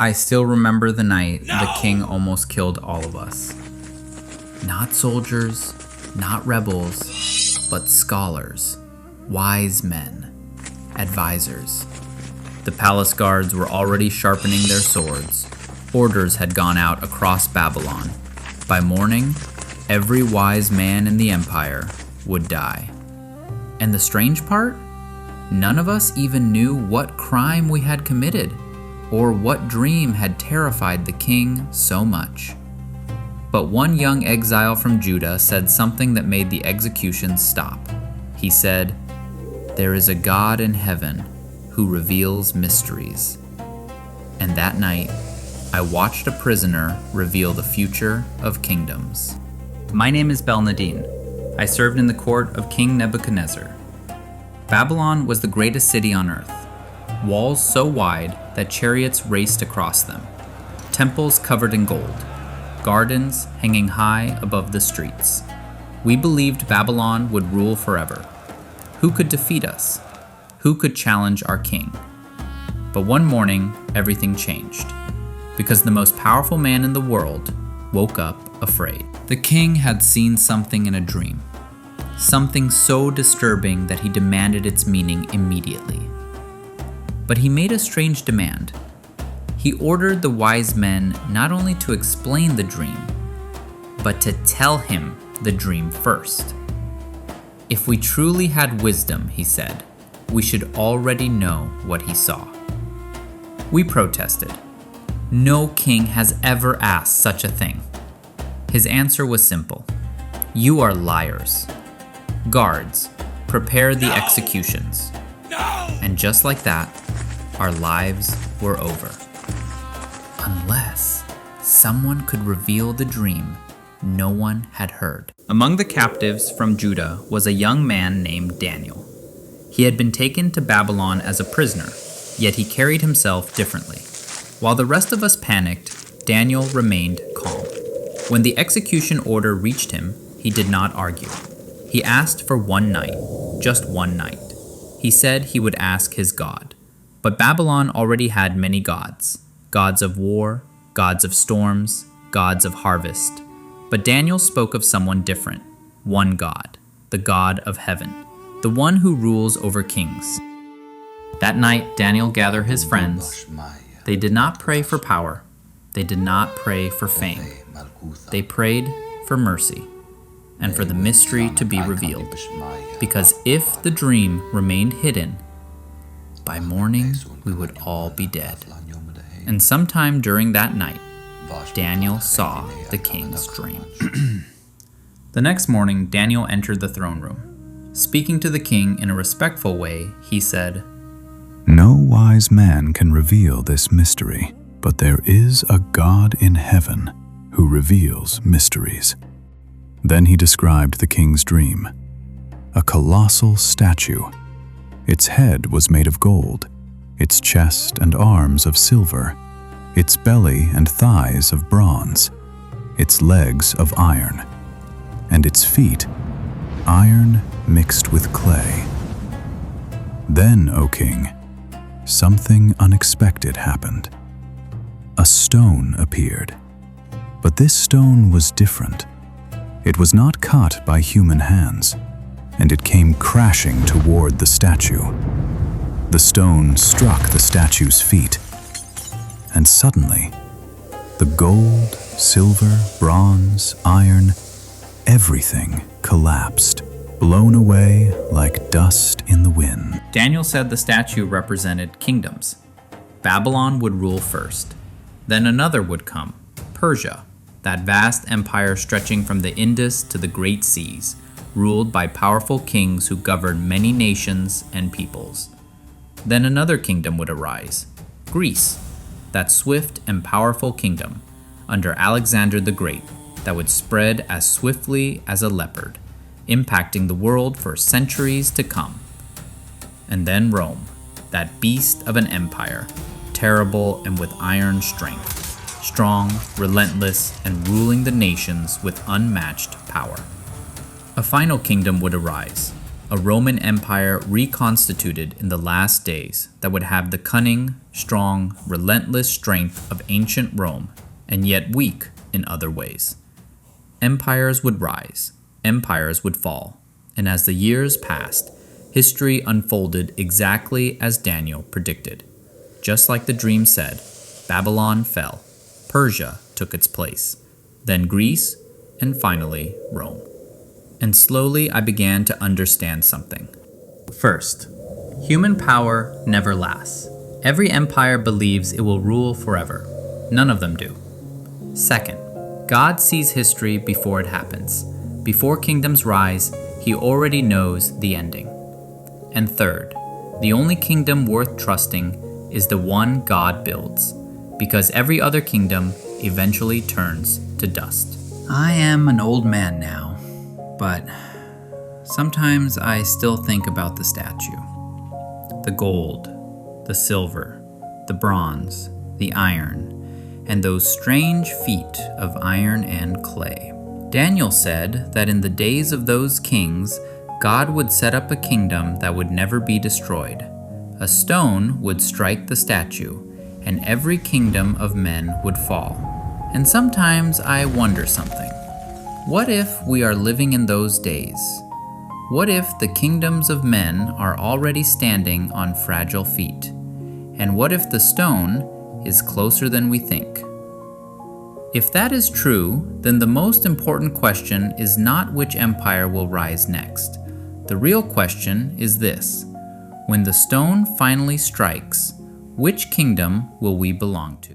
I still remember the night the king almost killed all of us. Not soldiers, not rebels, but scholars, wise men, advisors. The palace guards were already sharpening their swords. Orders had gone out across Babylon. By morning, every wise man in the empire would die. And the strange part? None of us even knew what crime we had committed, or what dream had terrified the king so much. But one young exile from Judah said something that made the execution stop. He said, "There is a God in heaven who reveals mysteries." And that night, I watched a prisoner reveal the future of kingdoms. My name is Belnadine. I served in the court of King Nebuchadnezzar. Babylon was the greatest city on earth. Walls so wide that chariots raced across them. Temples covered in gold. Gardens hanging high above the streets. We believed Babylon would rule forever. Who could defeat us? Who could challenge our king? But one morning, everything changed, because the most powerful man in the world woke up afraid. The king had seen something in a dream, something so disturbing that he demanded its meaning immediately. But he made a strange demand. He ordered the wise men not only to explain the dream, but to tell him the dream first. If we truly had wisdom, he said, we should already know what he saw. We protested. No king has ever asked such a thing. His answer was simple. You are liars. Guards, prepare the executions. And just like that, our lives were over. Unless someone could reveal the dream no one had heard. Among the captives from Judah was a young man named Daniel. He had been taken to Babylon as a prisoner, yet he carried himself differently. While the rest of us panicked, Daniel remained calm. When the execution order reached him, he did not argue. He asked for one night, just one night. He said he would ask his God. But Babylon already had many gods. Gods of war, gods of storms, gods of harvest. But Daniel spoke of someone different, one God, the God of heaven, the one who rules over kings. That night, Daniel gathered his friends. They did not pray for power. They did not pray for fame. They prayed for mercy and for the mystery to be revealed. Because if the dream remained hidden, by morning we would all be dead. And sometime during that night, Daniel saw the king's dream. The next morning, Daniel entered the throne room. Speaking to the king in a respectful way, he said, "No wise man can reveal this mystery, but there is a God in heaven who reveals mysteries." Then he described the king's dream. A colossal statue. Its head was made of gold, its chest and arms of silver, its belly and thighs of bronze, its legs of iron, and its feet iron mixed with clay. Then, O king, something unexpected happened. A stone appeared. But this stone was different. It was not cut by human hands, and it came crashing toward the statue. The stone struck the statue's feet, and suddenly, the gold, silver, bronze, iron, everything collapsed, blown away like dust in the wind. Daniel said the statue represented kingdoms. Babylon would rule first. Then another would come, Persia, that vast empire stretching from the Indus to the Great Seas, ruled by powerful kings who governed many nations and peoples. Then another kingdom would arise, Greece, that swift and powerful kingdom, under Alexander the Great, that would spread as swiftly as a leopard, impacting the world for centuries to come. And then Rome, that beast of an empire, terrible and with iron strength, strong, relentless, and ruling the nations with unmatched power. A final kingdom would arise, a Roman Empire reconstituted in the last days that would have the cunning, strong, relentless strength of ancient Rome, and yet weak in other ways. Empires would rise, empires would fall, and as the years passed, history unfolded exactly as Daniel predicted. Just like the dream said, Babylon fell, Persia took its place, then Greece, and finally Rome. And slowly I began to understand something. First, human power never lasts. Every empire believes it will rule forever. None of them do. Second, God sees history before it happens. Before kingdoms rise, He already knows the ending. And third, the only kingdom worth trusting is the one God builds, because every other kingdom eventually turns to dust. I am an old man now, but sometimes I still think about the statue. The gold, the silver, the bronze, the iron, and those strange feet of iron and clay. Daniel said that in the days of those kings, God would set up a kingdom that would never be destroyed. A stone would strike the statue, and every kingdom of men would fall. And sometimes I wonder something. What if we are living in those days? What if the kingdoms of men are already standing on fragile feet? And what if the stone is closer than we think? If that is true, then the most important question is not which empire will rise next. The real question is this: when the stone finally strikes, which kingdom will we belong to?